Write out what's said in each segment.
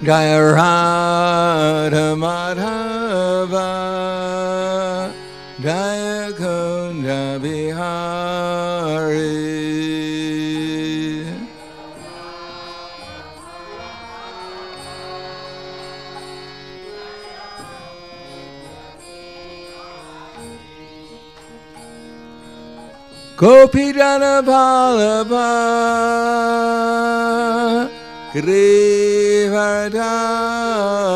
Jaya Radha Madhava Jaya Kunda Bihari Gopidana Vallabha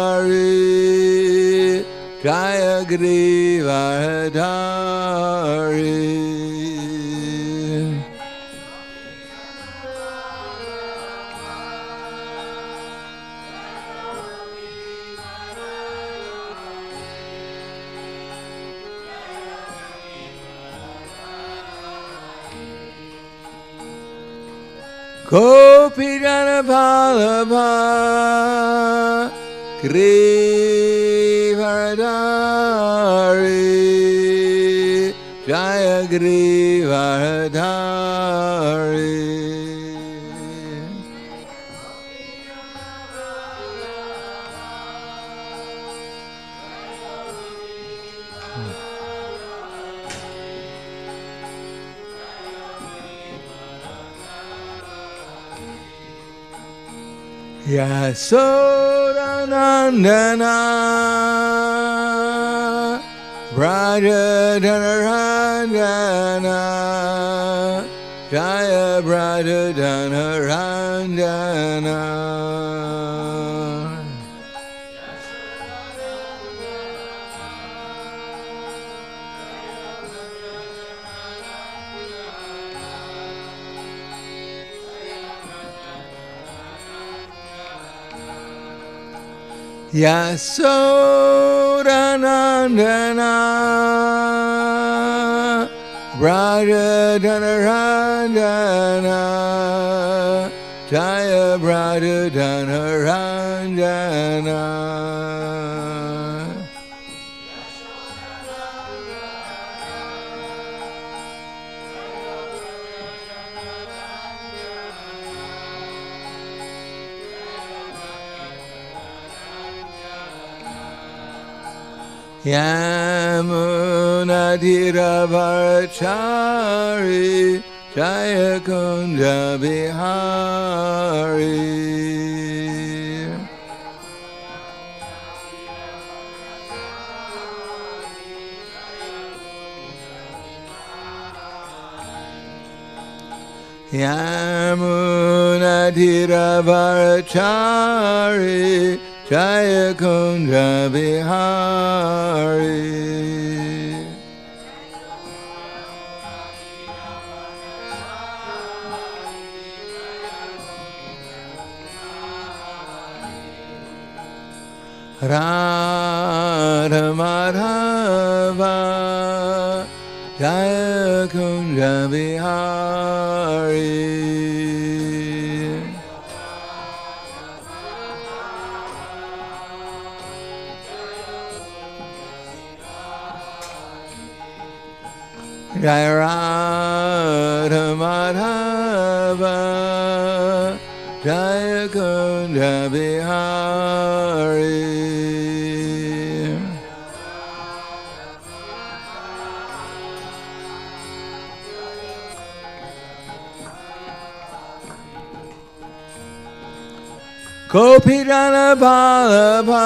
Grivardhari Jaya Grivardhari Gopidana Vallabha Grivardhari Jaya Grivardhari Yasodanandana Brajadhanaranjana Jaya Brajadhanaranjana Yasodanandana Brajadhanaranjana Jaya Brajadhanaranjana Yamunadiravarachari Jaya Kunda Bihari Yamunadiravarachari Jaya Kunda Bihari Radha Madhava Jaya Kunda Bihari Jaya Radha Madhava Jaya Kunda Bihari Gopidana Vallabha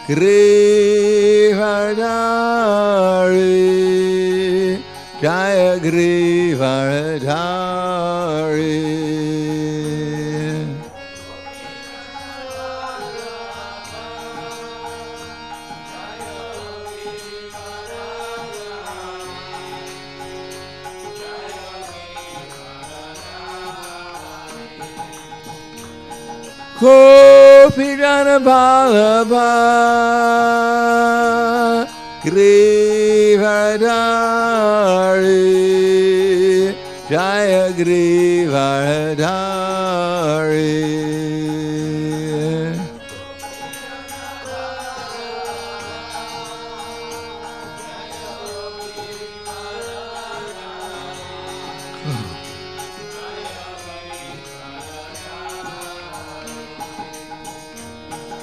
Grivardhari Jaya Grivardhari Gopidana Vallabha Grivardhari Jaya Grivardhari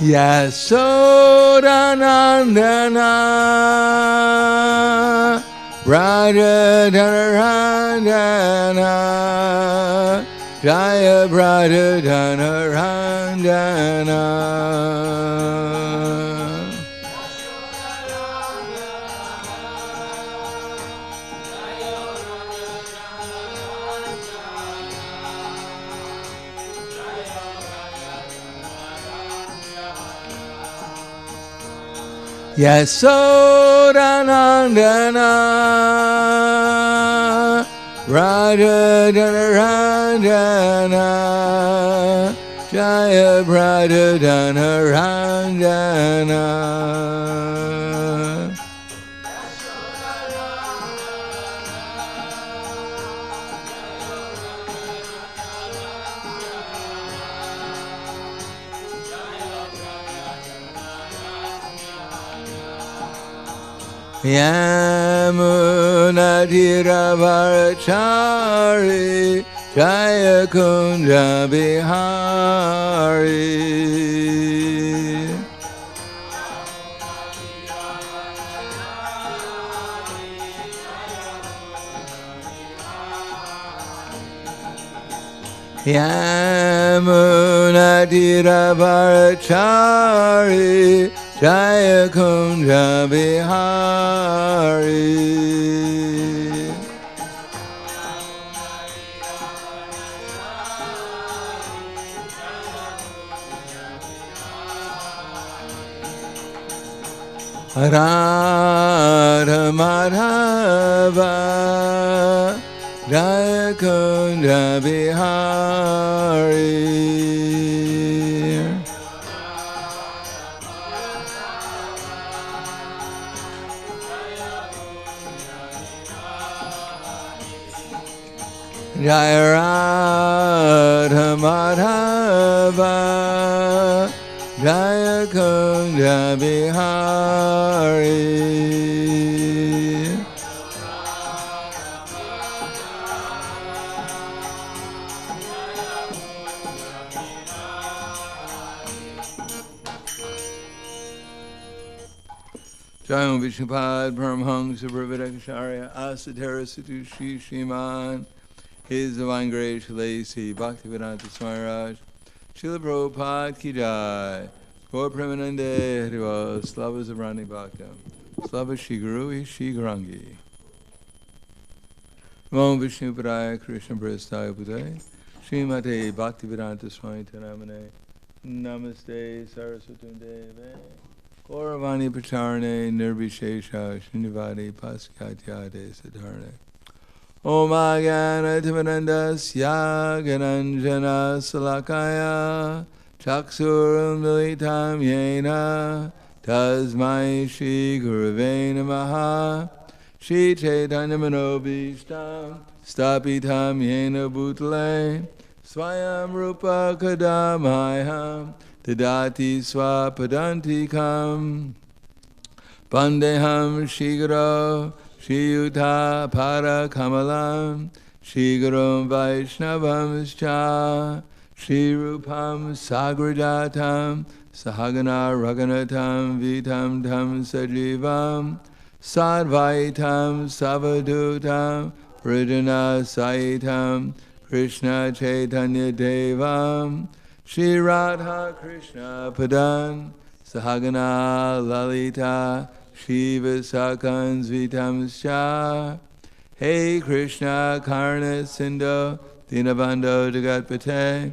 Yasodanandana Braja Dhanarandana Jaya Braja Dhanarandana Yasodanandana Raja Dhanarandana Jaya Raja Dhanarandana Yamunatiravarachari Jaya Kunja Bihari Yamunatiravarachari Jaya Kunja Bihari Radha Madhava Jaya Kunja Bihari Jaya Radha Madhava Jaya Kunja Bihari Jayam Vishnupad Paramhamsa Brahmadakacharya Asadhara Satushi Shriman His Divine Grace Shalasi Bhaktivedanta Swami Raj Srila Prabhupada Ki Jai Gaur Premanande Harival Slava Zabrani Bhakta Slava Shri Guru Shri Garangi Namo Vishnu Padaya Krishna Prasthaya Pudaya Srimate Bhaktivedanta Swami Taramane Namaste Saraswati Deve Gauravani Pacharane Nirvishesha Srinivadi Paskyatyade Siddharne Om Agana Timanandasya Gananjana Salakaya Chaksuram Militam Yena Tasmai Shri Gurave Namaha Shri Chaitanya Manobishtam Stapitam Yena Bhutale Swayam Rupa Kadamaya Tadati Swapadantikam Pandeham Shigaro Shiyuta Para Kamalam Shigaram Vaishnavam Scha Shri Rupam Sagrajatam Sahagana Raganatam Vitam Tam Sajivam Sadvaitam Savadutam Vrijana Saitam Krishna Chaitanya Devam Shri Radha Krishna Padan Sahagana Lalita Shiva Sakans Vitamscha Hey Krishna Karna Sindhu Dinabando Jagatpate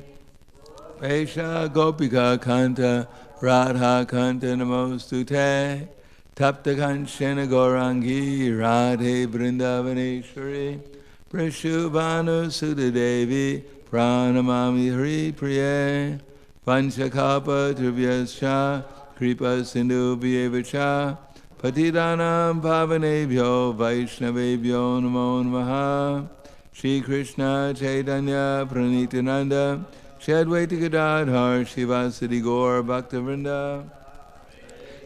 Vesha Gopika Kanta Radha Kanta Namostute Tapta Kanchana Gaurangi Radhe Vrindavaneshwari Prashubhanu Sudadevi Pranamami Hari Priye Panchakapa Trivyascha Kripa Sindhu Vyevacha Patidanam Pavanebhyo Vaishnavebhyo Namo Namaha Shri Krishna Chaitanya Pranitananda Shri Advaita Gadadhar Shivasadi Gaur Bhaktavrinda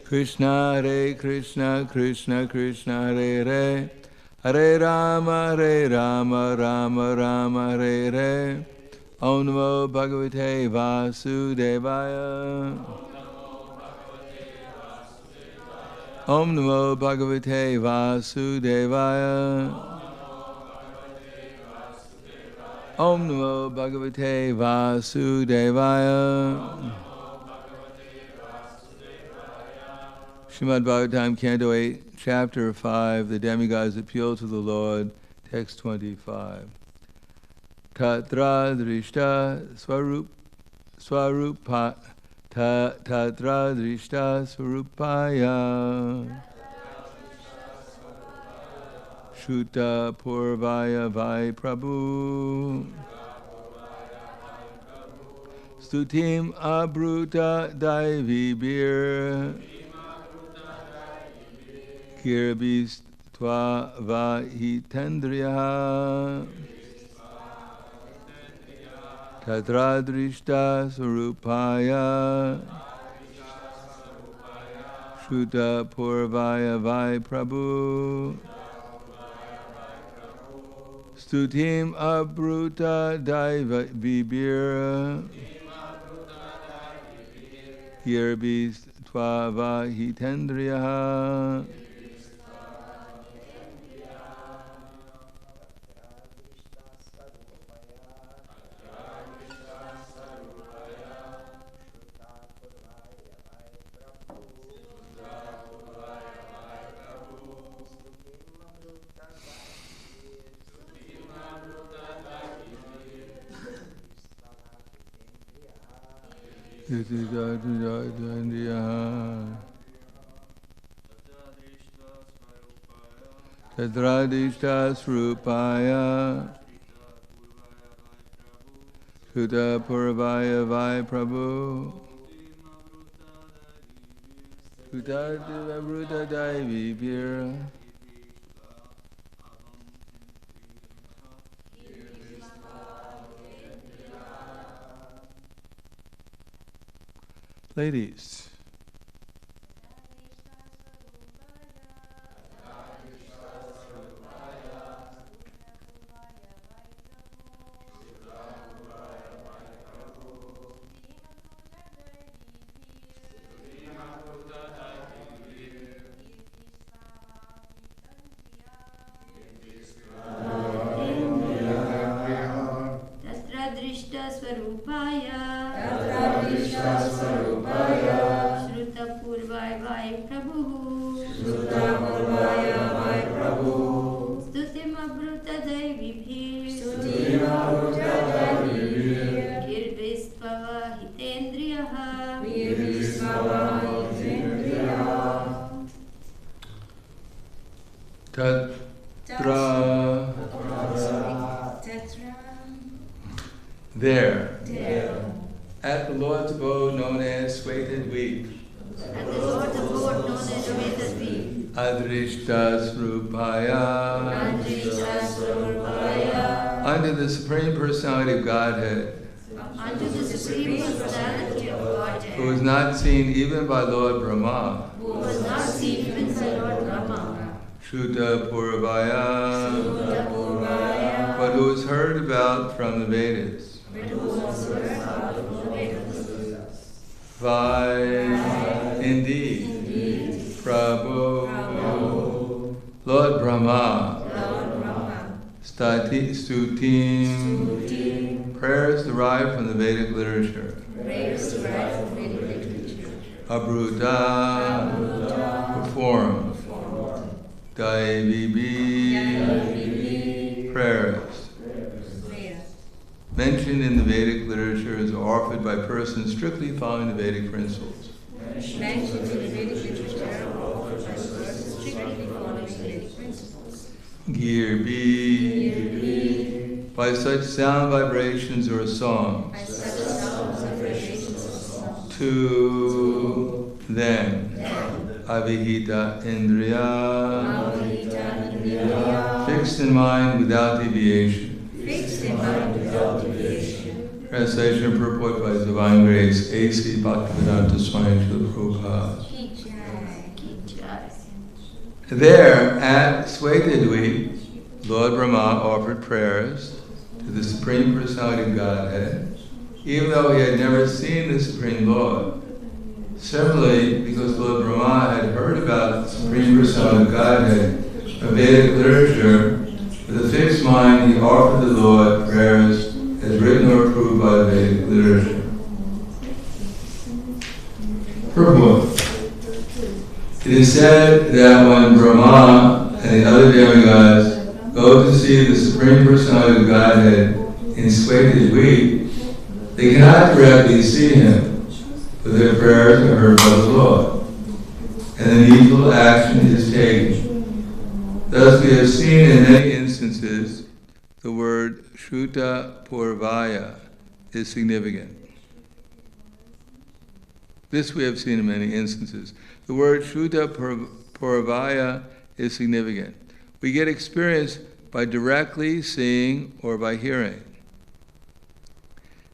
Krishna Hare Krishna Krishna Krishna Hare Hare Hare Rama Rama Rama Hare Hare Om Namo Bhagavate Vasudevaya Om Namo Bhagavate Vasudevaya. Om Namo Bhagavate Vasudevaya. Srimad Bhagavatam, Canto 8, Chapter 5, the Demigods Appeal to the Lord, Text 25. Tatra drishta swarupa tatra drishta swarupaya Shuta purvaya vai prabhu Stutim abruta daivibir Kirbis tva vahitendriya Tatra drishta sarupaya Shuta purvaya vai prabhu Stutim abruta daivibir Kirbis tva vahitendriya Tadradishta srupaya Shuta purvaya vai prabhu Shuta devabruta daivibhira Ladies, there, at the Lord's abode known as Swetadweep, Adrishta Srupaya, under the Supreme Personality of Godhead, who is not seen even by Lord Brahma, Shuta Purvaya, but who is heard about from the Vedas. Vai, indeed, Prabhu, Lord Brahma, Stutim, prayers derived from the Vedic literature. Abruta, performed. Daivibi, prayers. Mentioned in the Vedic literature is offered by persons strictly following the Vedic principles. Girbi, by such sound vibrations or songs. To them, avihita indriya, fixed in mind without deviation. Translation and purport by His Divine Grace, A.C. Bhakti-Vedanta Swami Srila Prabhupada. There, at Swetadweep, Lord Brahma offered prayers to the Supreme Personality of Godhead, even though he had never seen the Supreme Lord. Similarly, because Lord Brahma had heard about the Supreme Personality of Godhead from Vedic literature, with a fixed mind he offered the Lord prayers as written or approved by the Vedic literature. Purport. It is said that when Brahma and the other demigods go to see the Supreme Personality of Godhead in Sweta, they cannot directly see him, but their prayers are heard by the Lord, and the needful action is taken. Thus we have seen in many instances the word Shruta Purvaya is significant. This we have seen in many instances. The word Shruta Purvaya is significant. We get experience by directly seeing or by hearing.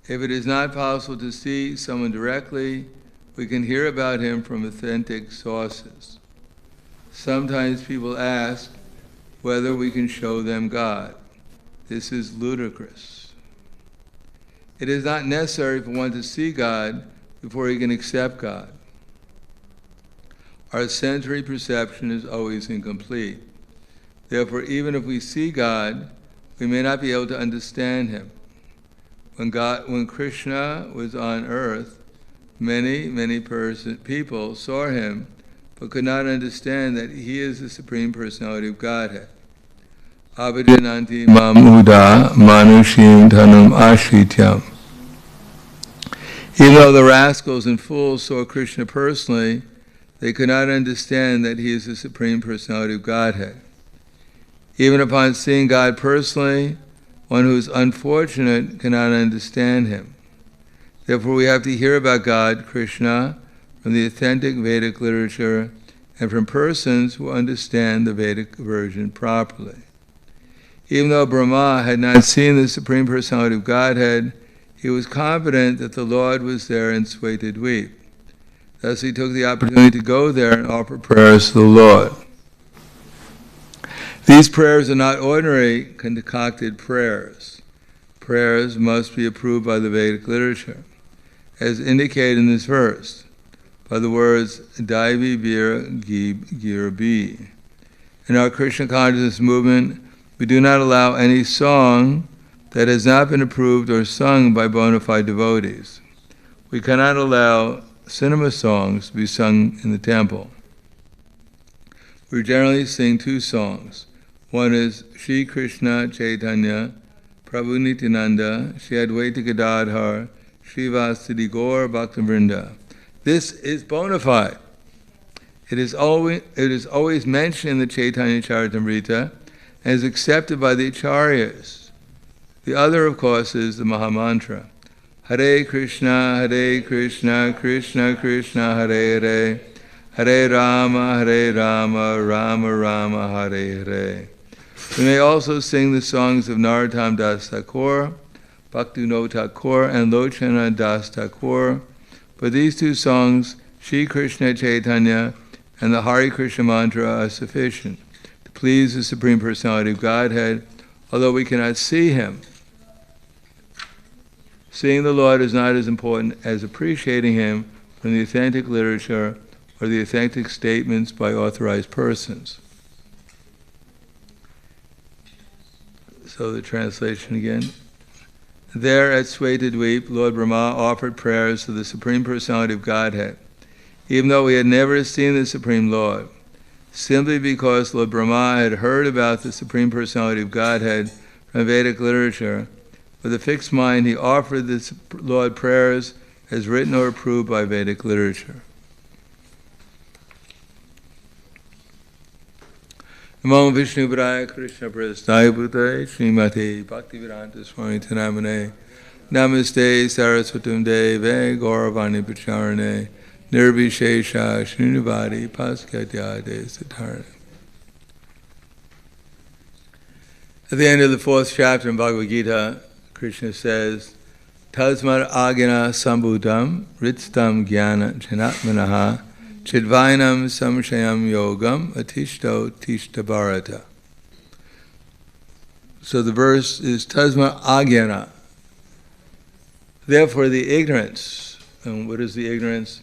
If it is not possible to see someone directly, we can hear about him from authentic sources. Sometimes people ask whether we can show them God. This is ludicrous. It is not necessary for one to see God before he can accept God. Our sensory perception is always incomplete. Therefore, even if we see God, we may not be able to understand him. When Krishna was on earth, many people saw him, but could not understand that he is the Supreme Personality of Godhead. Abhijananti mamuda manushim dhanam ashrityam. Even though the rascals and fools saw Krishna personally, they could not understand that he is the Supreme Personality of Godhead. Even upon seeing God personally, one who is unfortunate cannot understand him. Therefore we have to hear about God, Krishna, from the authentic Vedic literature and from persons who understand the Vedic version properly. Even though Brahma had not seen the Supreme Personality of Godhead, he was confident that the Lord was there in Sweta. Thus he took the opportunity to go there and offer prayers to the Lord. These prayers are not ordinary concocted prayers. Prayers must be approved by the Vedic literature, as indicated in this verse, by the words Daivi Vira Girbi. In our Krishna consciousness movement, we do not allow any song that has not been approved or sung by bona fide devotees. We cannot allow cinema songs to be sung in the temple. We generally sing two songs. One is Shri Krishna Chaitanya, Prabhu Nityananda, Shri Advaita Gadadhar, Shri Vasudeva Gaur Bhaktivinoda. This is bona fide. It is always mentioned in the Chaitanya Charitamrita and is accepted by the acharyas. The other, of course, is the Mahamantra. Hare Krishna, Krishna Krishna, Hare Hare, Hare Rama, Rama Rama, Hare Hare. We may also sing the songs of Narottam Das Thakur, Bhaktivinoda Thakur, and Lochana Das Thakur. But these two songs, Shri Krishna Chaitanya and the Hare Krishna mantra, are sufficient to please the Supreme Personality of Godhead, although we cannot see him. Seeing the Lord is not as important as appreciating him from the authentic literature or the authentic statements by authorized persons. So the translation again. There at Sweta, Lord Brahma offered prayers to the Supreme Personality of Godhead, even though he had never seen the Supreme Lord. Simply because Lord Brahma had heard about the Supreme Personality of Godhead from Vedic literature, with a fixed mind he offered the Lord prayers as written or approved by Vedic literature. Namo Vishnu Padaya Krishna Prasthaya Bhutaya Srimate Bhaktivedanta Swami Tanamane Namaste Saraswatam Deve Gauravani Pacharane Nirvishesha Srinivadi Paskatyade Satarane. At the end of the 4th chapter in Bhagavad Gita, Krishna says, Tasmad Agina Sambhudam Ritstam Jnana Janatmanaha Chidvainam Samshayam Yogam Atishto Tishta Bharata. So the verse is Tasma Agyana. Therefore the ignorance, and what is the ignorance?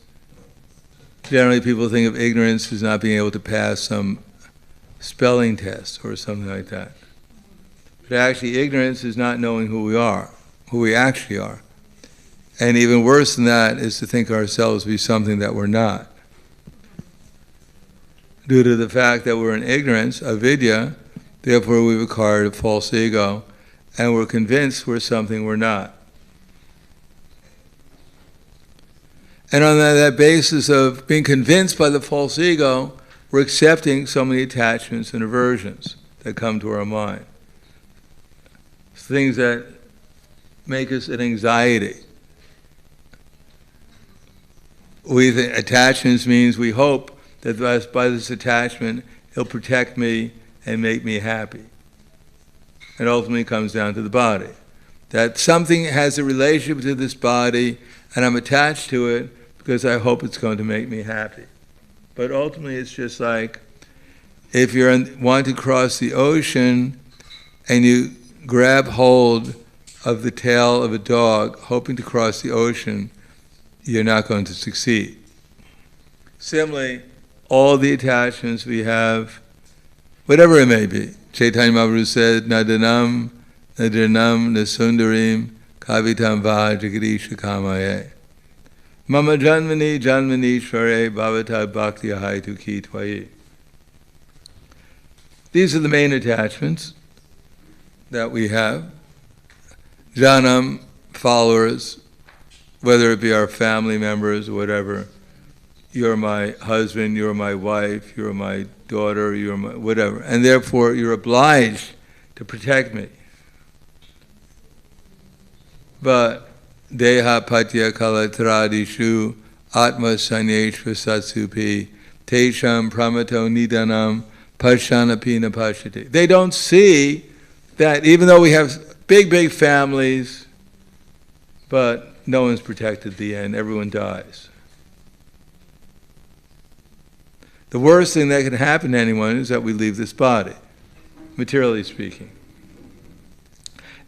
Generally, people think of ignorance as not being able to pass some spelling test or something like that. But actually, ignorance is not knowing who we are, who we actually are. And even worse than that is to think ourselves to be something that we're not. Due to the fact that we're in ignorance, avidya, therefore we've acquired a false ego, and we're convinced we're something we're not. And on that basis of being convinced by the false ego, we're accepting so many attachments and aversions that come to our mind. Things that make us an anxiety. We think attachments means we hope that by this attachment, it'll protect me and make me happy. It ultimately comes down to the body. That something has a relationship to this body, and I'm attached to it because I hope it's going to make me happy. But ultimately, it's just like if you want to cross the ocean and you grab hold of the tail of a dog, hoping to cross the ocean, you're not going to succeed. Similarly, all the attachments we have, whatever it may be, Chaitanya Mahaprabhu said, Nadanam, Nadanam, Nasundarim, Kavitam va Jagarisha Kamaye. Mama Janmani, Janmani Shvare, Bhavata Bhakti Ahaitu Ki Tvayi. These are the main attachments that we have. Janam, followers, whether it be our family members or whatever. You're my husband, you're my wife, you're my daughter, you're my whatever. And therefore you're obliged to protect me. But Deha Patya Kalatradishu Atma Sanyeshva Satsupi Tesham Pramato Nidanam Pashanapina Pashati. They don't see that even though we have big families, but no one's protected at the end, everyone dies. The worst thing that can happen to anyone is that we leave this body, materially speaking.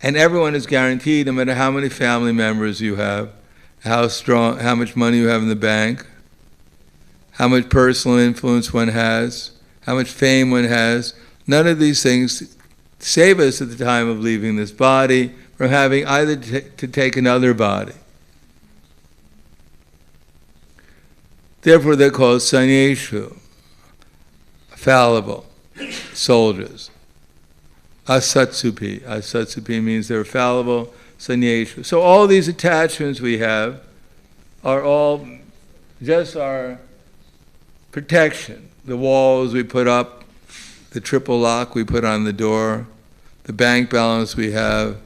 And everyone is guaranteed, no matter how many family members you have, how much money you have in the bank, how much personal influence one has, how much fame one has, none of these things save us at the time of leaving this body from having either to take another body. Therefore they're called sanyeshu, fallible soldiers. Asatsupi. Asatsupi means they're fallible, sanyeshu. So all these attachments we have are all just our protection. The walls we put up, the triple lock we put on the door, the bank balance we have,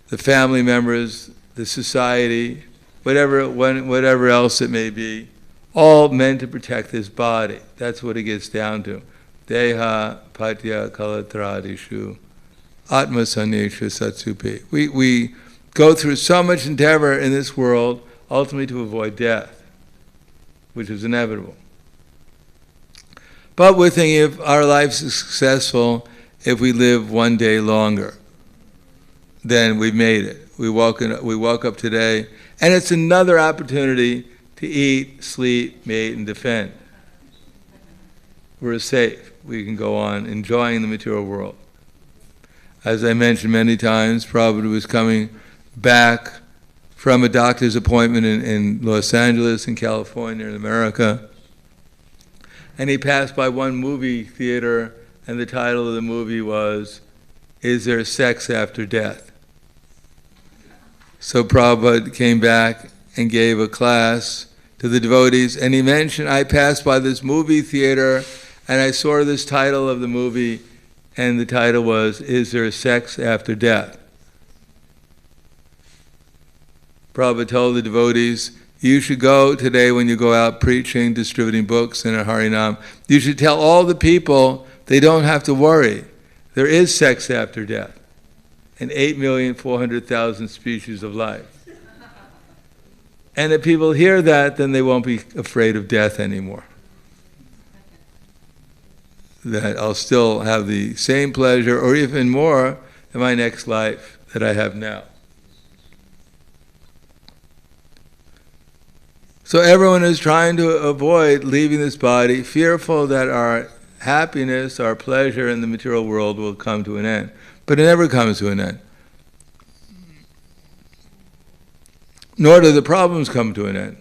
the family members, the society, whatever else it may be, all meant to protect this body. That's what it gets down to. Deha patya kalatradishu atma sanyeshu satsupi. We go through so much endeavor in this world, ultimately to avoid death, which is inevitable. But we're thinking if our life is successful if we live one day longer, then we've made it. We woke up today, and it's another opportunity to eat, sleep, mate, and defend. We're safe. We can go on enjoying the material world. As I mentioned many times, Prabhupada was coming back from a doctor's appointment in Los Angeles, in California, in America. And he passed by one movie theater, and the title of the movie was, Is There Sex After Death? So Prabhupada came back and gave a class to the devotees, and he mentioned, I passed by this movie theater, and I saw this title of the movie, and the title was, Is There Sex After Death? Prabhupada told the devotees, you should go today when you go out preaching, distributing books in a Harinam, you should tell all the people they don't have to worry. There is sex after death, and 8,400,000 species of life. And if people hear that, then they won't be afraid of death anymore. That I'll still have the same pleasure, or even more, in my next life that I have now. So everyone is trying to avoid leaving this body, fearful that our happiness, our pleasure in the material world will come to an end. But it never comes to an end. Nor do the problems come to an end.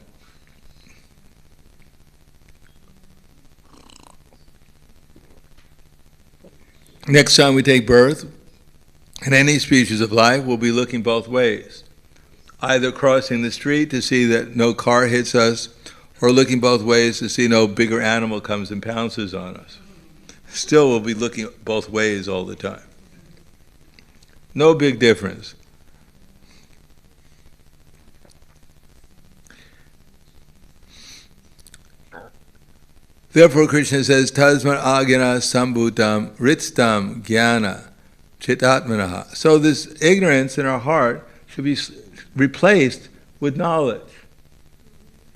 Next time we take birth, in any species of life, we'll be looking both ways. Either crossing the street to see that no car hits us, or looking both ways to see no bigger animal comes and pounces on us. Still, we'll be looking both ways all the time. No big difference. Therefore, Krishna says, Tasmat agana sambhutam ritstam jnana chitatmanaha. So this ignorance in our heart should be replaced with knowledge.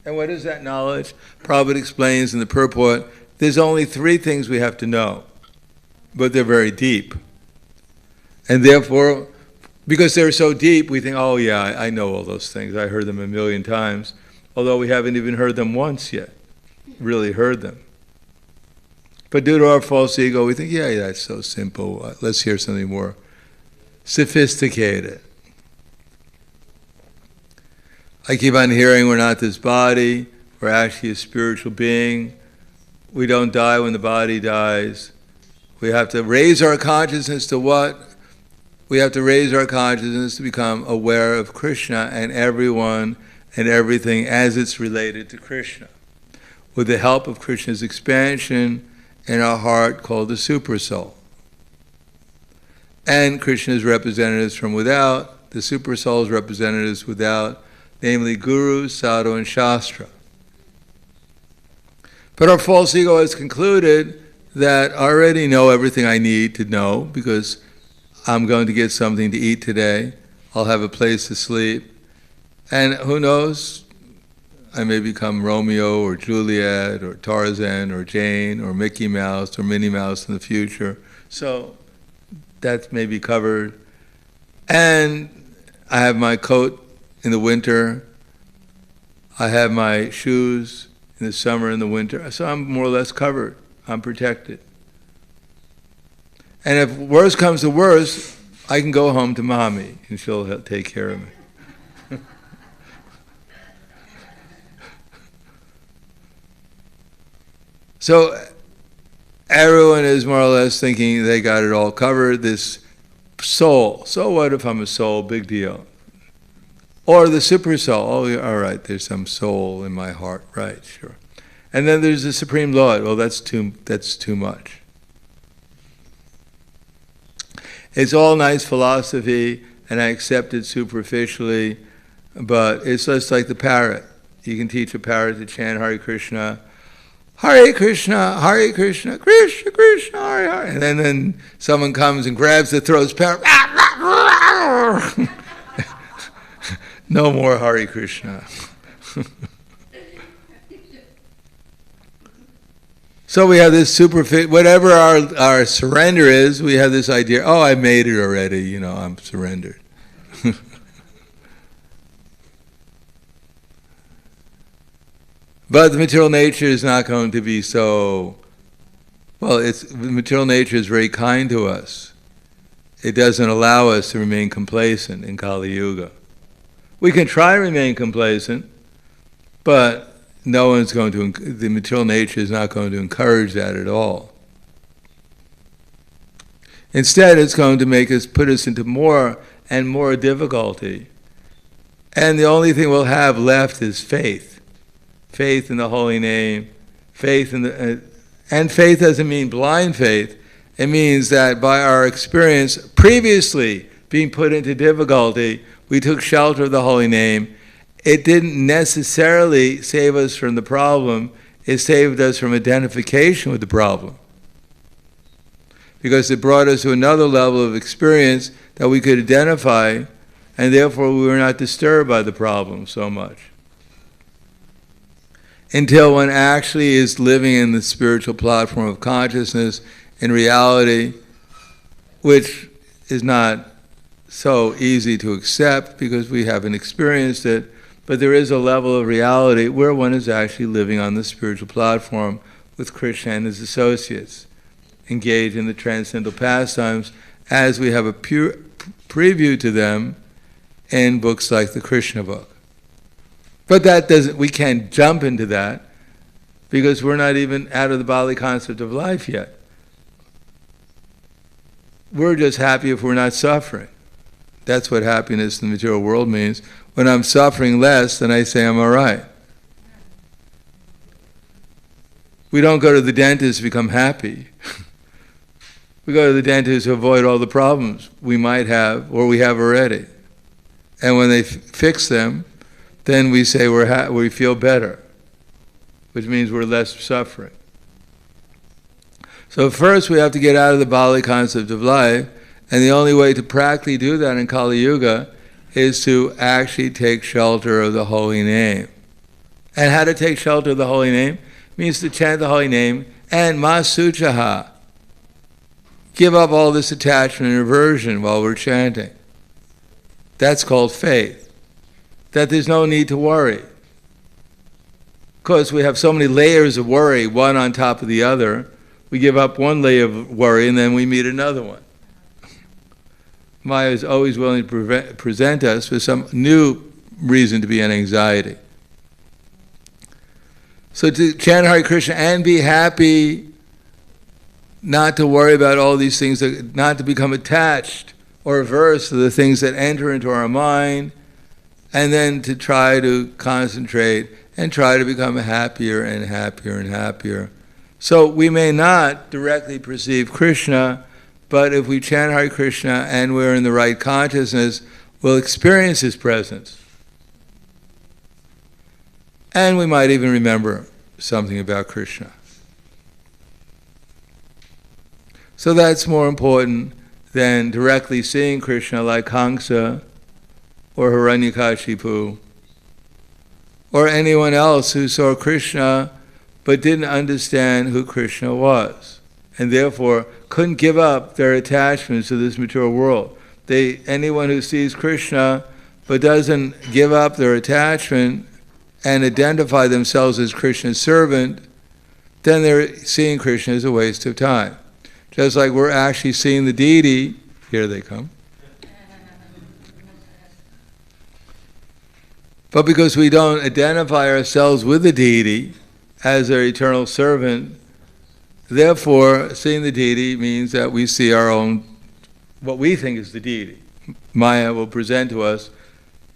And what is that knowledge? Prabhupada explains in the purport, there's only three things we have to know, but they're very deep. And therefore, because they're so deep, we think, oh yeah, I know all those things. I heard them a million times, although we haven't even heard them once yet, really heard them. But due to our false ego, we think, yeah, that's so simple. Let's hear something more sophisticated. I keep on hearing we're not this body, we're actually a spiritual being. We don't die when the body dies. We have to raise our consciousness to what? We have to raise our consciousness to become aware of Krishna and everyone and everything as it's related to Krishna, with the help of Krishna's expansion in our heart called the Supersoul. And Krishna's representatives from without, the Supersoul's representatives without, namely Guru, Sadhu, and Shastra. But our false ego has concluded that I already know everything I need to know because I'm going to get something to eat today, I'll have a place to sleep, and who knows, I may become Romeo or Juliet or Tarzan or Jane or Mickey Mouse or Minnie Mouse in the future. So that may be covered. And I have my coat in the winter. I have my shoes in the summer and the winter. So I'm more or less covered. I'm protected. And if worse comes to worse, I can go home to mommy and she'll take care of me. So everyone is more or less thinking they got it all covered, this soul. So what if I'm a soul? Big deal. Or the super soul. Oh, yeah, all right, there's some soul in my heart. Right, sure. And then there's the Supreme Lord. Well, that's too much. It's all nice philosophy, and I accept it superficially, but it's just like the parrot. You can teach a parrot to chant Hare Krishna, Hare Krishna, Krishna Krishna, Hare Hare. And then someone comes and grabs the throat, parrot. No more Hare Krishna. So we have this whatever our surrender is, we have this idea, oh, I made it already, I'm surrendered. But the material nature is not going to be so, the material nature is very kind to us. It doesn't allow us to remain complacent in Kali Yuga. We can try to remain complacent, but the material nature is not going to encourage that at all. Instead, it's going to put us into more and more difficulty. And the only thing we'll have left is faith. Faith in the holy name, and faith doesn't mean blind faith. It means that by our experience previously being put into difficulty, we took shelter of the holy name. It didn't necessarily save us from the problem, it saved us from identification with the problem. Because it brought us to another level of experience that we could identify, and therefore we were not disturbed by the problem so much. Until one actually is living in the spiritual platform of consciousness in reality, which is not so easy to accept because we haven't experienced it, but there is a level of reality where one is actually living on the spiritual platform with Krishna and his associates, engaged in the transcendental pastimes, as we have a pure preview to them in books like the Krishna book. But we can't jump into that, because we're not even out of the Bali concept of life yet. We're just happy if we're not suffering. That's what happiness in the material world means. When I'm suffering less, then I say I'm all right. We don't go to the dentist to become happy. We go to the dentist to avoid all the problems we might have or we have already. And when they fix them, then we say we feel better, which means we're less suffering. So first we have to get out of the Bali concept of life, and the only way to practically do that in Kali Yuga is to actually take shelter of the holy name. And how to take shelter of the holy name means to chant the holy name and masuchaha. Give up all this attachment and aversion while we're chanting. That's called faith. That there's no need to worry. Because we have so many layers of worry, one on top of the other, we give up one layer of worry and then we meet another one. Maya is always willing to present us with some new reason to be in anxiety. So to chant Hare Krishna and be happy, not to worry about all these things, not to become attached or averse to the things that enter into our mind, and then to try to concentrate and try to become happier and happier and happier. So we may not directly perceive Krishna, but if we chant Hare Krishna and we're in the right consciousness, we'll experience his presence. And we might even remember something about Krishna. So that's more important than directly seeing Krishna like Kamsa or Hiranyakashipu or anyone else who saw Krishna but didn't understand who Krishna was, and therefore couldn't give up their attachments to this material world. Anyone who sees Krishna but doesn't give up their attachment and identify themselves as Krishna's servant, then they're seeing Krishna as a waste of time. Just like we're actually seeing the deity, here they come. But because we don't identify ourselves with the deity as their eternal servant, therefore seeing the deity means that we see our own, what we think is the deity. Maya will present to us,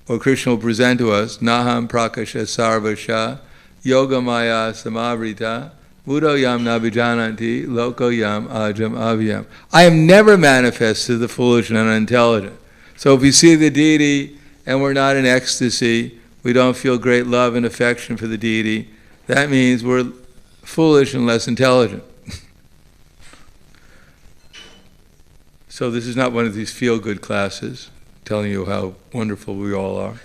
or Krishna will present to us, Naham Prakasha Sarvasha, Yoga Maya Samavrita, Buddho Yam Nabijananti, Loko Yam Ajam Avyam. I am never manifest to the foolish and unintelligent. So if we see the deity and we're not in ecstasy, we don't feel great love and affection for the deity, that means we're foolish and less intelligent. So this is not one of these feel-good classes telling you how wonderful we all are,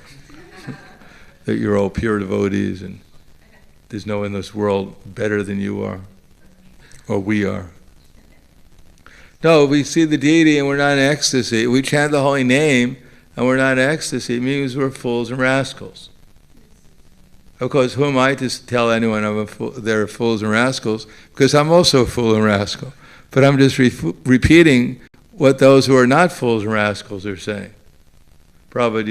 that you're all pure devotees and there's no one in this world better than you are, or we are. No, we see the deity and we're not in ecstasy. We chant the holy name and we're not in ecstasy. It means we're fools and rascals. Of course, who am I to tell anyone they're fools and rascals? Because I'm also a fool and rascal. But I'm just repeating what those who are not fools and rascals are saying. Prabhupada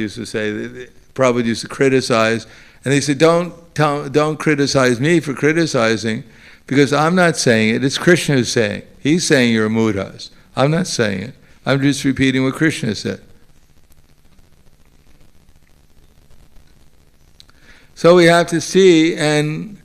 used to criticize, and he said, don't criticize me for criticizing, because I'm not saying it, it's Krishna who's saying it. He's saying you're mudras. I'm not saying it. I'm just repeating what Krishna said. So we have to see, and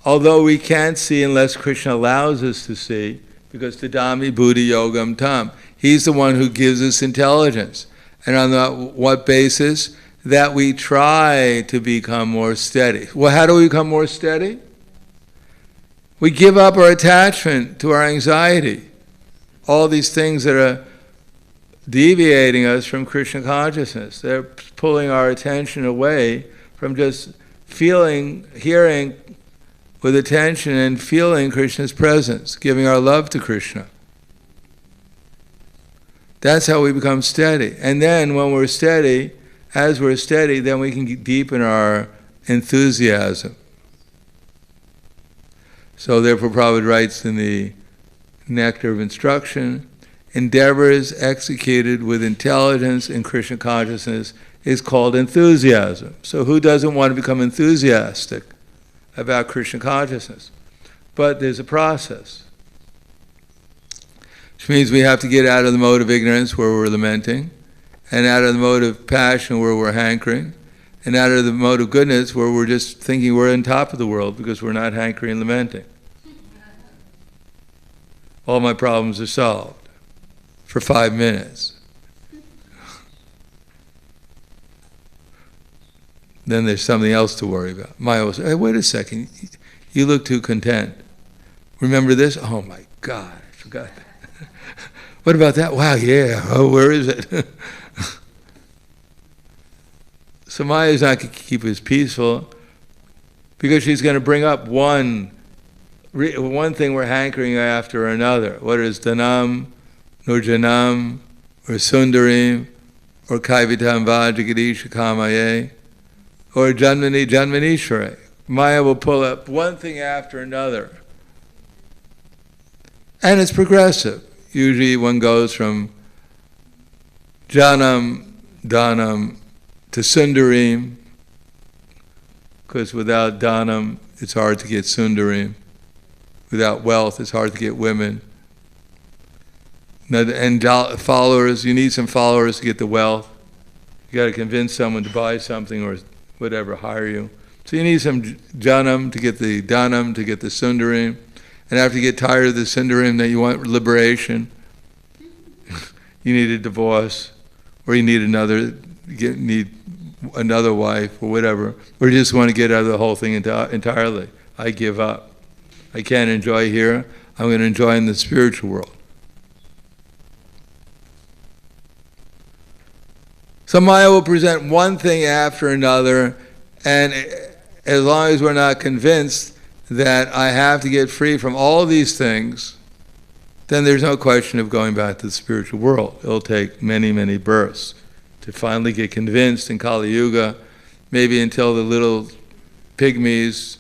although we can't see unless Krishna allows us to see, because Tadami Buddhi Yogam Tam, he's the one who gives us intelligence. And on what basis? That we try to become more steady. Well, how do we become more steady? We give up our attachment to our anxiety. All these things that are deviating us from Krishna consciousness. They're pulling our attention away from just feeling, hearing with attention and feeling Krishna's presence, giving our love to Krishna. That's how we become steady. And then when we're steady, as we're steady, then we can deepen our enthusiasm. So therefore Prabhupada writes in the Nectar of Instruction, endeavors executed with intelligence in Krishna consciousness is called enthusiasm. So who doesn't want to become enthusiastic about Krishna consciousness? But there's a process. Which means we have to get out of the mode of ignorance where we're lamenting, and out of the mode of passion where we're hankering, and out of the mode of goodness where we're just thinking we're on top of the world because we're not hankering and lamenting. All my problems are solved for 5 minutes. Then there's something else to worry about. Maya will say, hey, wait a second, you look too content. Remember this? Oh my God, I forgot that. What about that? Wow, yeah, oh, where is it? So Maya is not going to keep us peaceful because she's going to bring up one thing we're hankering after another. What is Dhanam, Nurjanam, or Sundarim, or Kaivitam Vajragadisha Kamaye, or Janmani Janmanishware. Maya will pull up one thing after another. And it's progressive. Usually one goes from Janam, Dhanam, to Sundarim, because without Dhanam, it's hard to get Sundarim. Without wealth, it's hard to get women. And followers, you need some followers to get the wealth. You got to convince someone to buy something or whatever, hire you. So you need some Janam to get the Dhanam, to get the Sundarim. And after you get tired of the Sundarim, then you want liberation. You need a divorce, or you need need another wife, or whatever. Or you just want to get out of the whole thing entirely. I give up. I can't enjoy here. I'm going to enjoy in the spiritual world. So Maya will present one thing after another, and as long as we're not convinced that I have to get free from all these things, then there's no question of going back to the spiritual world. It'll take many, many births to finally get convinced in Kali Yuga, maybe until the little pygmies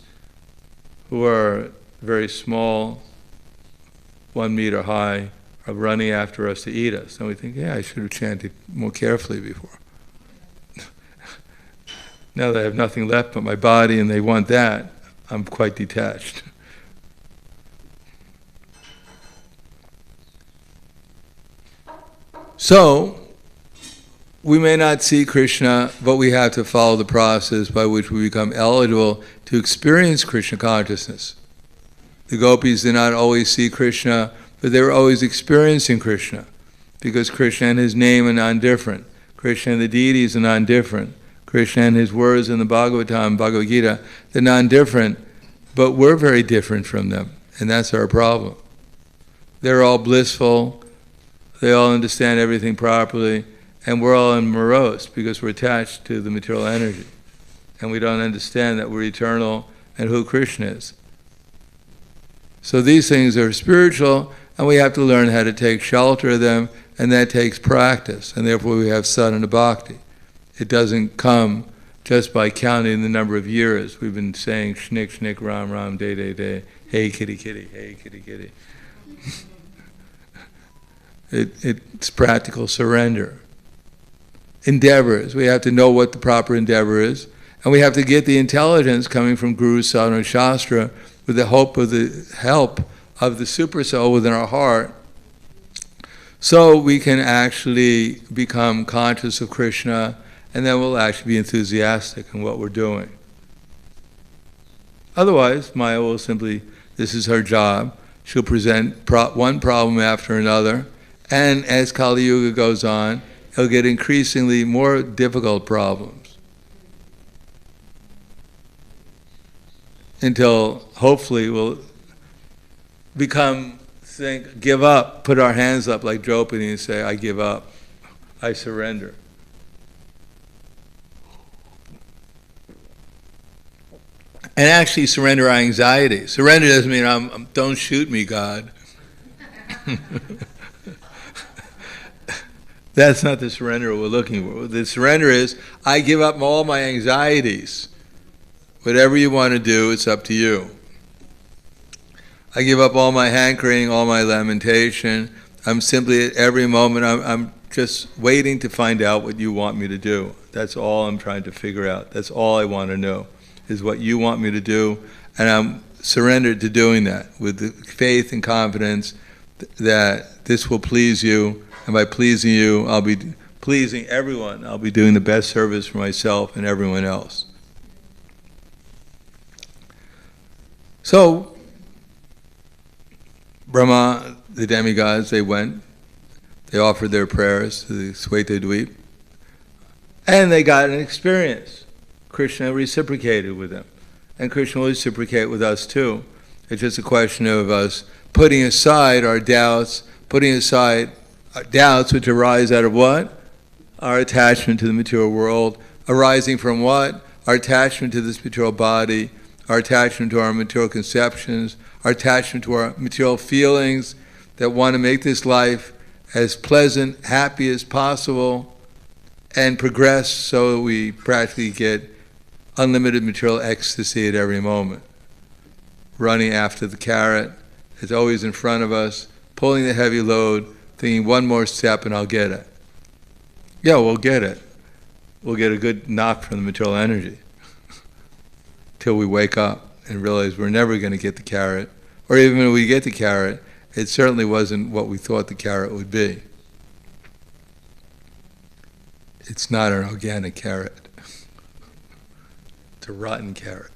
who are very small, 1 meter high, are running after us to eat us. And we think, yeah, I should have chanted more carefully before. Now that I have nothing left but my body and they want that, I'm quite detached. So, we may not see Krishna, but we have to follow the process by which we become eligible to experience Krishna consciousness. The gopis did not always see Krishna, but they were always experiencing Krishna, because Krishna and his name are non-different. Krishna and the deities are non-different. Krishna and his words in the Bhagavatam, Bhagavad Gita, they're non-different, but we're very different from them, and that's our problem. They're all blissful, they all understand everything properly, and we're all morose because we're attached to the material energy. And we don't understand that we're eternal and who Krishna is. So these things are spiritual, and we have to learn how to take shelter of them, and that takes practice, and therefore we have sadhana bhakti. It doesn't come just by counting the number of years. We've been saying shnik, shnik, ram, ram, day, day, day, hey, kitty, kitty, hey, kitty, kitty. It's practical surrender. Endeavors. We have to know what the proper endeavor is, and we have to get the intelligence coming from Guru, Sadhana, Shastra with the help of the super soul within our heart, so we can actually become conscious of Krishna, and then we'll actually be enthusiastic in what we're doing. Otherwise, Maya will simply, this is her job, she'll present one problem after another, and as Kali Yuga goes on, it'll get increasingly more difficult problems, until hopefully we'll give up, put our hands up like Draupadi and say, I give up, I surrender. And actually surrender our anxiety. Surrender doesn't mean don't shoot me, God. That's not the surrender we're looking for. The surrender is, I give up all my anxieties. Whatever you want to do, it's up to you. I give up all my hankering, all my lamentation. I'm simply, at every moment, I'm just waiting to find out what you want me to do. That's all I'm trying to figure out. That's all I want to know, is what you want me to do. And I'm surrendered to doing that with the faith and confidence that this will please you. And by pleasing you, I'll be pleasing everyone. I'll be doing the best service for myself and everyone else. So, Brahma, the demigods, they went. They offered their prayers to the Sweta Dweep. And they got an experience. Krishna reciprocated with them. And Krishna will reciprocate with us too. It's just a question of us putting aside our doubts, putting aside doubts which arise out of what? Our attachment to the material world. Arising from what? Our attachment to this material body, our attachment to our material conceptions, our attachment to our material feelings that want to make this life as pleasant, happy as possible, and progress so we practically get unlimited material ecstasy at every moment. Running after the carrot, it's always in front of us, pulling the heavy load, thinking one more step and I'll get it. Yeah, we'll get it. We'll get a good knock from the material energy till we wake up and realize we're never going to get the carrot. Or even when we get the carrot, it certainly wasn't what we thought the carrot would be. It's not an organic carrot. It's a rotten carrot.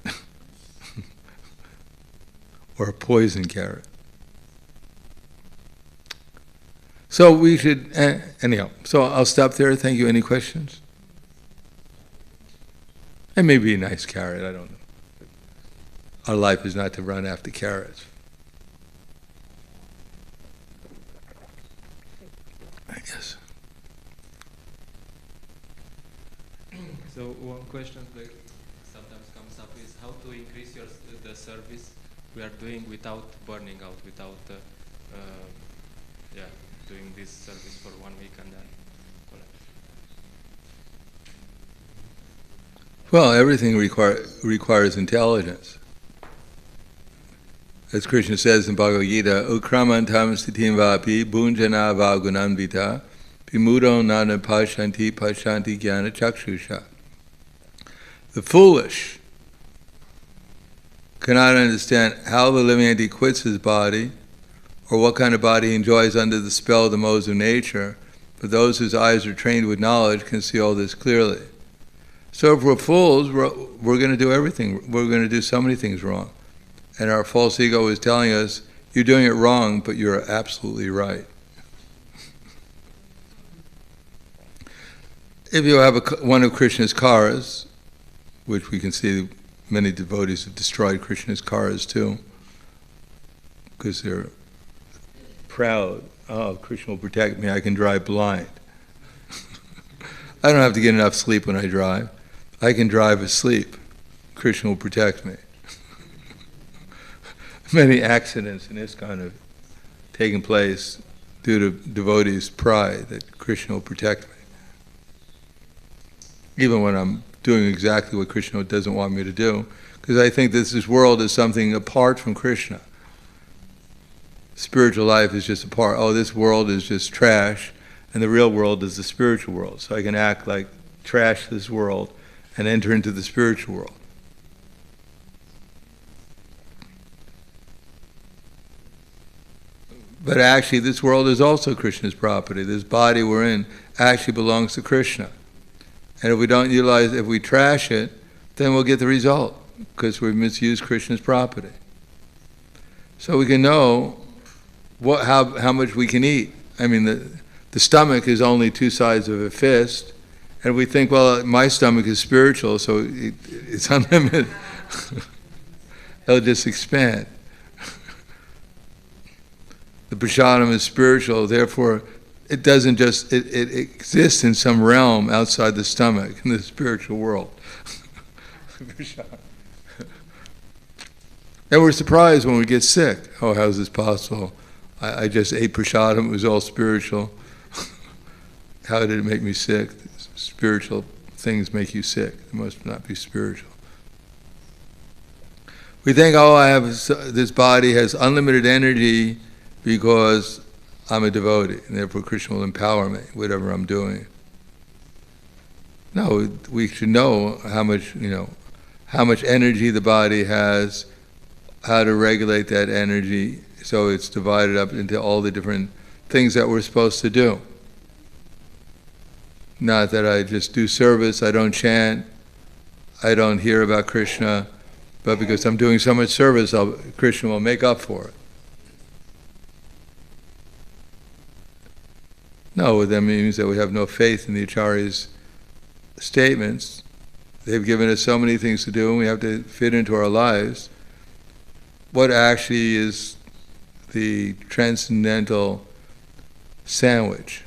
Or a poison carrot. So we should, anyhow, so I'll stop there. Thank you. Any questions? It may be a nice carrot, I don't know. Our life is not to run after carrots. I guess. So one question that sometimes comes up is how to increase the service we are doing without burning out, without doing this service for 1 week and then collapse. Well, everything requires intelligence. As Krishna says in Bhagavad Gita, Ukramantam sitim vapi bhunjana vagunanvita pimudo nana pashanti jnana chakshusha. The foolish cannot understand how the living entity quits his body or what kind of body he enjoys under the spell of the modes of nature, but those whose eyes are trained with knowledge can see all this clearly. So if we're fools, we're going to do everything. We're going to do so many things wrong. And our false ego is telling us, you're doing it wrong, but you're absolutely right. If you have one of Krishna's cars, which we can see many devotees have destroyed Krishna's cars too, because they're proud. Oh, Krishna will protect me, I can drive blind. I don't have to get enough sleep when I drive. I can drive asleep. Krishna will protect me. Many accidents in ISKCON have taken place due to devotees' pride that Krishna will protect me. Even when I'm doing exactly what Krishna doesn't want me to do, because I think this world is something apart from Krishna. Spiritual life is just a part. Oh, this world is just trash, and the real world is the spiritual world. So I can act like trash this world and enter into the spiritual world. But actually, this world is also Krishna's property. This body we're in actually belongs to Krishna. And if we don't utilize, if we trash it, then we'll get the result, because we've misused Krishna's property. So we can know how much we can eat. I mean, the stomach is only two sides of a fist, and we think, well, my stomach is spiritual, so it's unlimited. It'll just expand. The prasadam is spiritual, therefore it doesn't just, it exists in some realm outside the stomach, in the spiritual world. And we're surprised when we get sick. Oh, how's this possible? I just ate prasadam, it was all spiritual. How did it make me sick? Spiritual things make you sick. It must not be spiritual. We think, oh, this body has unlimited energy because I'm a devotee, and therefore Krishna will empower me, whatever I'm doing. No, we should know how much energy the body has, how to regulate that energy, so it's divided up into all the different things that we're supposed to do. Not that I just do service, I don't chant, I don't hear about Krishna, but because I'm doing so much service, Krishna will make up for it. No, that means that we have no faith in the Acharya's statements. They've given us so many things to do, and we have to fit into our lives. What actually is the transcendental sandwich?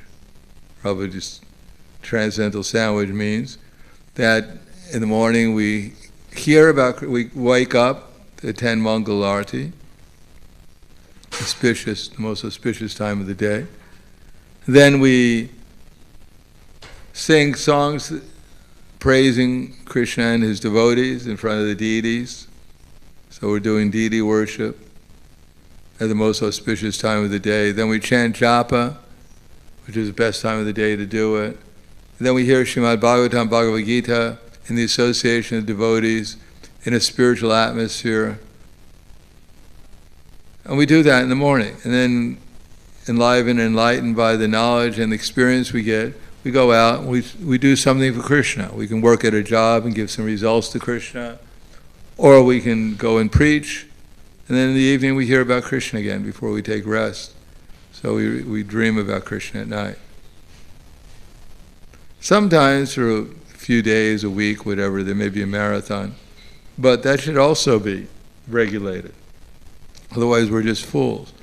Probably just transcendental sandwich means that in the morning we wake up to attend Mangal Arati, the most auspicious time of the day. Then we sing songs praising Krishna and his devotees in front of the deities. So we're doing deity worship at the most auspicious time of the day. Then we chant japa, which is the best time of the day to do it. And then we hear Srimad Bhagavatam, Bhagavad Gita, in the association of devotees, in a spiritual atmosphere. And we do that in the morning. And then, enlightened by the knowledge and the experience we get, we go out and we do something for Krishna. We can work at a job and give some results to Krishna, or we can go and preach, and then in the evening we hear about Krishna again before we take rest. So we dream about Krishna at night. Sometimes for a few days, a week, whatever, there may be a marathon, but that should also be regulated. Otherwise we're just fools.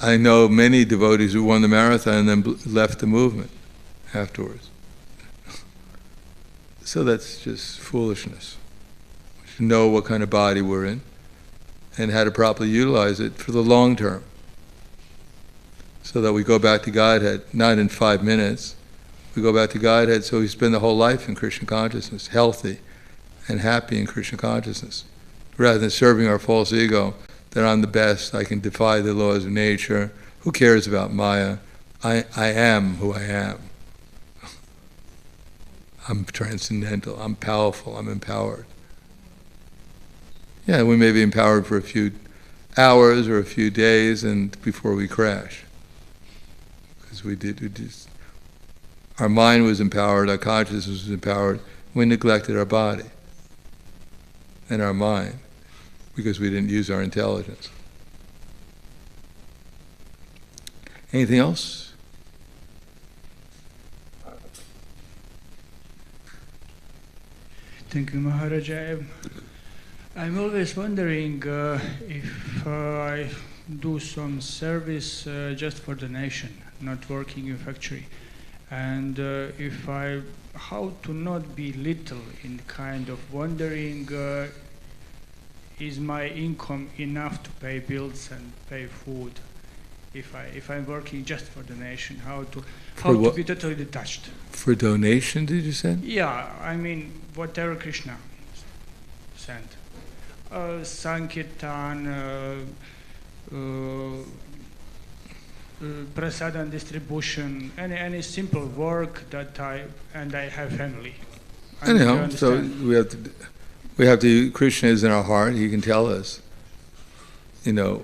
I know many devotees who won the marathon and then left the movement afterwards. So that's just foolishness. We should know what kind of body we're in and how to properly utilize it for the long term, so that we go back to Godhead, not in 5 minutes. We go back to Godhead so we spend the whole life in Krishna consciousness, healthy and happy in Krishna consciousness, rather than serving our false ego that I'm the best, I can defy the laws of nature, who cares about Maya? I am who I am. I'm transcendental, I'm powerful, I'm empowered. Yeah, we may be empowered for a few hours or a few days and before we crash. Because our mind was empowered, our consciousness was empowered, we neglected our body and our mind because we didn't use our intelligence. Anything else? Thank you, Maharaja. I'm always wondering if I do some service just for donation, not working in factory, and how to not be little in kind of wondering, is my income enough to pay bills and pay food? If I'm working just for donation, how to be totally detached? For donation, did you say? Yeah, I mean whatever Krishna sent, Sankirtan, prasadam distribution, any simple work that I have family. Anyhow, so we have to. Krishna is in our heart. He can tell us, to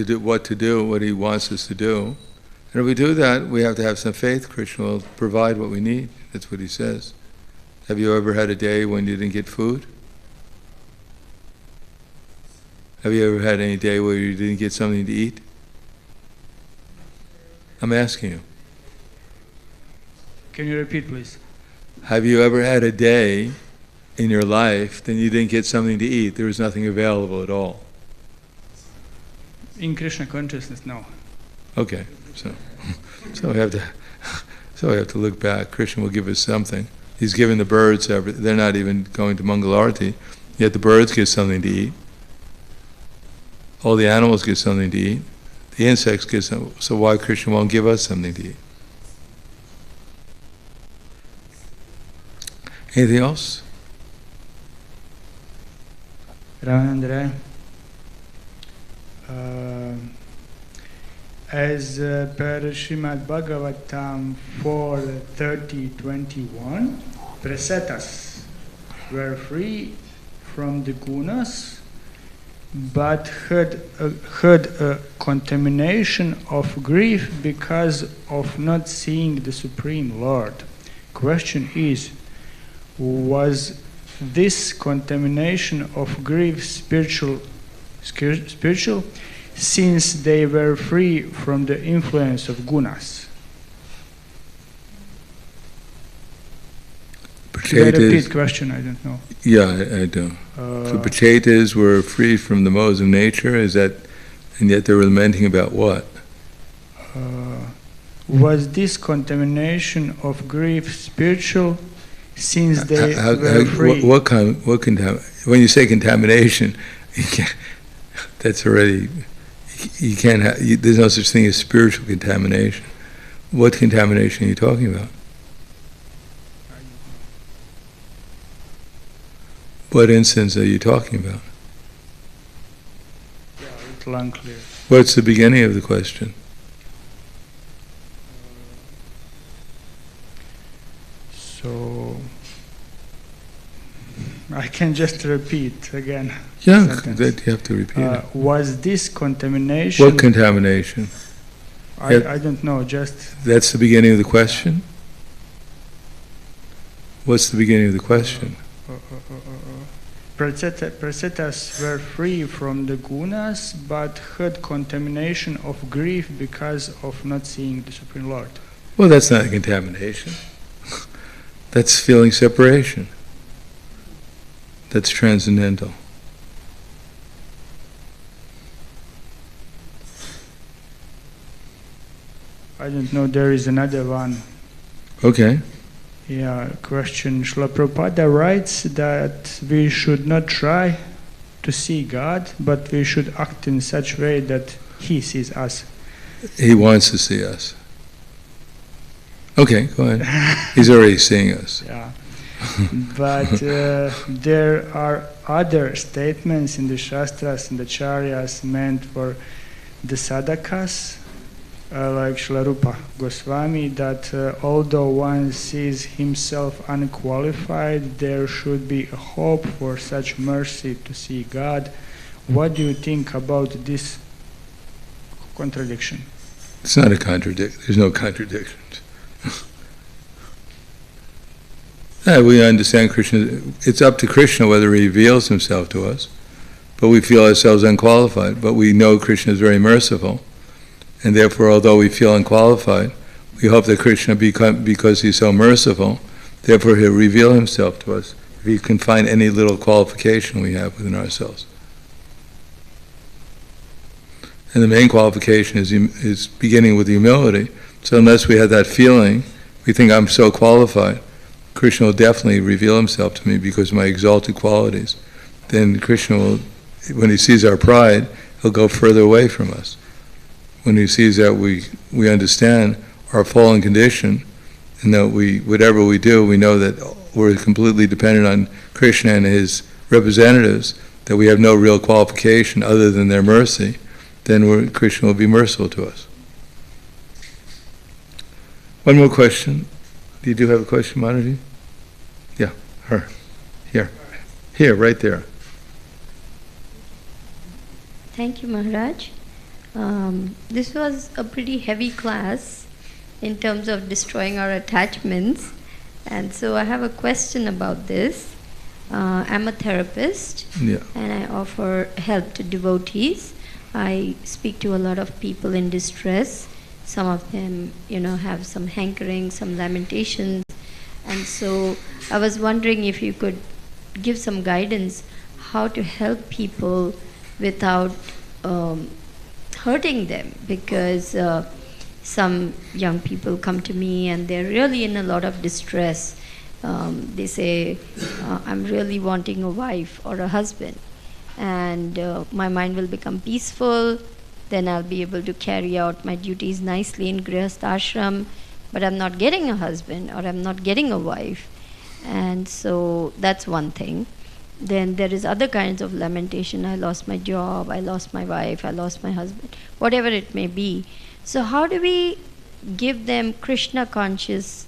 do what He wants us to do. And if we do that, we have to have some faith. Krishna will provide what we need. That's what He says. Have you ever had a day when you didn't get food? Have you ever had any day where you didn't get something to eat? I'm asking you. Can you repeat, please? Have you ever had a day in your life that you didn't get something to eat? There was nothing available at all. In Krishna consciousness, no. Okay, so we have to look back. Krishna will give us something. He's given the birds everything. They're not even going to Mangal Arati, yet the birds get something to eat. All the animals get something to eat. The insects get something. So why Krishna won't give us something to eat? Anything else? Ramanandra, as per Srimad Bhagavatam 4:30-21, Prasetas were free from the gunas, but had a contamination of grief because of not seeing the Supreme Lord. Question is, was this contamination of grief spiritual, since they were free from the influence of gunas? Should I repeat question? I don't know. Yeah, I do. So Pachetas were free from the modes of nature, is that, and yet they're lamenting about what? Was this contamination of grief spiritual, since they were free? When you say contamination, that's already, you can't have, there's no such thing as spiritual contamination. What contamination are you talking about? What instance are you talking about? Yeah, a little unclear. What's the beginning of the question? So I can just repeat again. Yeah, that you have to repeat it. Was this contamination? What contamination? I don't know, just... That's the beginning of the question? What's the beginning of the question? Prasetas were free from the gunas, but had contamination of grief because of not seeing the Supreme Lord. Well, that's not a contamination. That's feeling separation. That's transcendental. I don't know, there is another one. Okay. Yeah, question. Srila Prabhupada writes that we should not try to see God, but we should act in such way that He sees us. He wants to see us. Okay, go ahead. He's already seeing us. Yeah. But there are other statements in the Shastras and the Charyas meant for the sadhakas, like Srila Rupa Goswami, that although one sees himself unqualified, there should be a hope for such mercy to see God. What do you think about this contradiction? It's not a contradiction. There's no contradictions. We understand Krishna. It's up to Krishna whether he reveals himself to us, but we feel ourselves unqualified. But we know Krishna is very merciful, and therefore, although we feel unqualified, we hope that Krishna, because he's so merciful, therefore he'll reveal himself to us if he can find any little qualification we have within ourselves. And the main qualification is beginning with humility. So unless we have that feeling, we think I'm so qualified, Krishna will definitely reveal himself to me because of my exalted qualities. Then Krishna will, when he sees our pride, he'll go further away from us. When he sees that we understand our fallen condition, and that whatever we do, we know that we're completely dependent on Krishna and his representatives, that we have no real qualification other than their mercy, then Krishna will be merciful to us. One more question. You do have a question, Madhavi? Yeah, her. Here, right there. Thank you, Maharaj. This was a pretty heavy class in terms of destroying our attachments. And so I have a question about this. I'm a therapist, and I offer help to devotees. I speak to a lot of people in distress. Some of them, have some hankering, some lamentations. And so I was wondering if you could give some guidance how to help people without hurting them, because some young people come to me and they're really in a lot of distress. They say, I'm really wanting a wife or a husband, and my mind will become peaceful, then I'll be able to carry out my duties nicely in Grihastha ashram, but I'm not getting a husband or I'm not getting a wife. And so that's one thing. Then there is other kinds of lamentation. I lost my job, I lost my wife, I lost my husband, whatever it may be. So how do we give them Krishna conscious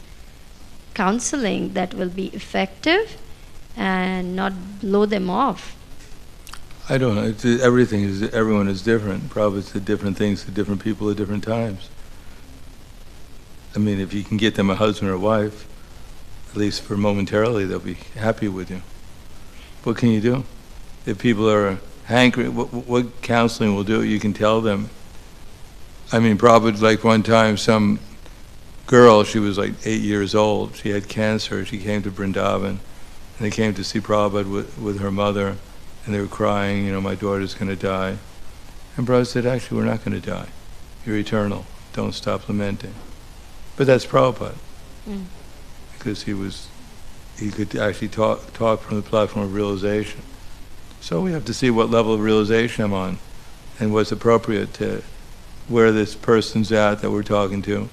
counseling that will be effective and not blow them off? I don't know. Everyone is different. Prabhupada said different things to different people at different times. I mean, if you can get them a husband or wife, at least for momentarily, they'll be happy with you. What can you do? If people are hankering, what counseling will do? You can tell them. I mean, Prabhupada, like one time, some girl, she was like 8 years old, she had cancer, she came to Vrindavan, and they came to see Prabhupada with her mother, and they were crying, my daughter's going to die. And Prabhupada said, actually, we're not going to die. You're eternal. Don't stop lamenting. But that's Prabhupada. Because he could actually talk from the platform of realization. So we have to see what level of realization I'm on, and what's appropriate to where this person's at that we're talking to,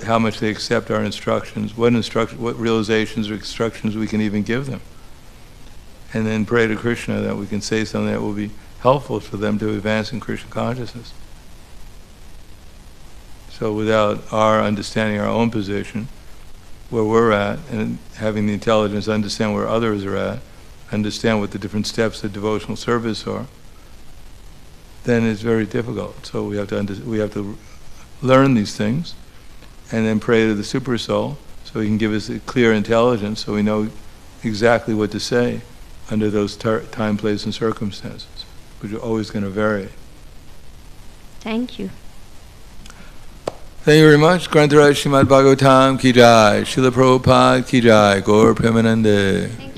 how much they accept our instructions, what realizations or instructions we can even give them. And then pray to Krishna that we can say something that will be helpful for them to advance in Krishna consciousness. So without our understanding our own position, where we're at, and having the intelligence to understand where others are at, understand what the different steps of devotional service are, then it's very difficult. So we have to learn these things, and then pray to the Super Soul, so he can give us a clear intelligence, so we know exactly what to say under those time, place, and circumstances, which are always going to vary. Thank you. Thank you very much. Grantaraj Srimad Bhagavatam ki jai, Srila Prabhupada ki jai, Gaur Premanande.